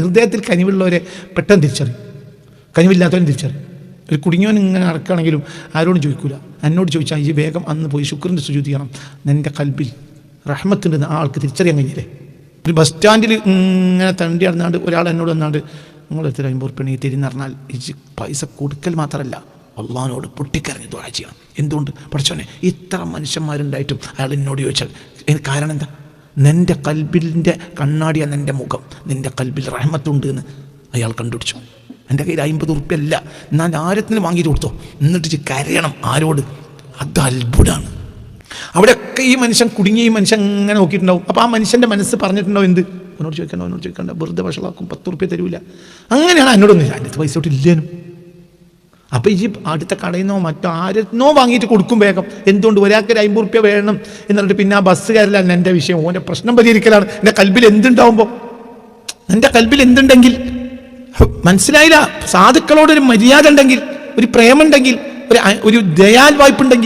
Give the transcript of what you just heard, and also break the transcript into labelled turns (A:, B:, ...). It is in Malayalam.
A: ഹൃദയത്തിൽ കനിവുള്ളവരെ പെട്ടെന്ന് തിരിച്ചറിയും, കനിവില്ലാത്തവരും തിരിച്ചറിയും. ഒരു കുടുങ്ങിയവൻ ഇങ്ങനെ നടക്കുകയാണെങ്കിലും ആരോടും ചോദിക്കൂല. എന്നോട് ചോദിച്ചാൽ ഈ വേഗം അന്ന് പോയി ശുക്രൻ്റെ സുജൂദ് ചെയ്യണം, നിൻ്റെ കൽബിൽ റഹ്മത്തുണ്ടെന്ന് ആ ആൾക്ക് തിരിച്ചറിയാൻ കഴിഞ്ഞില്ലേ. ഒരു ബസ് സ്റ്റാൻഡിൽ ഇങ്ങനെ തണ്ടി നടന്നാണ്ട് ഒരാൾ എന്നോട് വന്നാണ്ട് നിങ്ങൾ എത്ര 50 ഉറുപ്പിക ഈ തിരിഞ്ഞ് പറഞ്ഞാൽ ഈ പൈസ കൊടുക്കൽ മാത്രമല്ല അള്ളാഹിനോട് പൊട്ടിക്കരഞ്ഞ് ദുആ ചെയ്യണം. എന്തുകൊണ്ട്? പഠിച്ചോനെ ഇത്ര മനുഷ്യന്മാരുണ്ടായിട്ടും അയാൾ എന്നോട് ചോദിച്ചാൽ കാരണം എന്താ? നിൻ്റെ കൽബിൻ്റെ കണ്ണാടിയാണ് നിൻ്റെ മുഖം, നിൻ്റെ കൽബിൽ റഹ്മത്തുണ്ട് എന്ന് അയാൾ കണ്ടുപിടിച്ചു. എൻ്റെ കയ്യിൽ 50 ഉറുപ്പിക അല്ല, എന്നാൽ ആരത്തിന് വാങ്ങിയിട്ട് കൊടുത്തോ, എന്നിട്ട് കരയണം. ആരോട്? അത് അത്ഭുതമാണ്. അവിടെയൊക്കെ ഈ മനുഷ്യൻ കുടുങ്ങി, ഈ മനുഷ്യൻ ഇങ്ങനെ നോക്കിയിട്ടുണ്ടാവും. അപ്പോൾ ആ മനുഷ്യൻ്റെ മനസ്സ് പറഞ്ഞിട്ടുണ്ടാവും എന്ത്? അവനോട് ചോദിക്കണ്ട, വെറുതെ വഷളാക്കും, 10 ഉറുപ്പിക തരൂല. അങ്ങനെയാണ് എന്നോടൊന്നും അതിൻ്റെ പൈസ തൊട്ട് ഇല്ലേനും. അപ്പോൾ ഈ അടുത്ത കടയിൽ നിന്നോ മറ്റോ ആരെന്നോ വാങ്ങിയിട്ട് കൊടുക്കും വേഗം. എന്തുകൊണ്ട്? ഒരാൾക്ക് 50 ഉറുപ്പിക വേണം എന്നിട്ട് പിന്നെ ആ ബസ്സുകാരിലാണ് എൻ്റെ വിഷയം, ഓൻ്റെ പ്രശ്നം പരിഹരിക്കലാണ്. എൻ്റെ കൽബിൽ എന്തുണ്ടാവുമ്പോൾ, എൻ്റെ കൽബിൽ എന്തുണ്ടെങ്കിൽ മനസ്സിലായില്ല. സാധുക്കളോടൊരു മര്യാദ ഉണ്ടെങ്കിൽ, ഒരു പ്രേമുണ്ടെങ്കിൽ, ഒരു ദയാൽ വായ്പുണ്ടെങ്കിൽ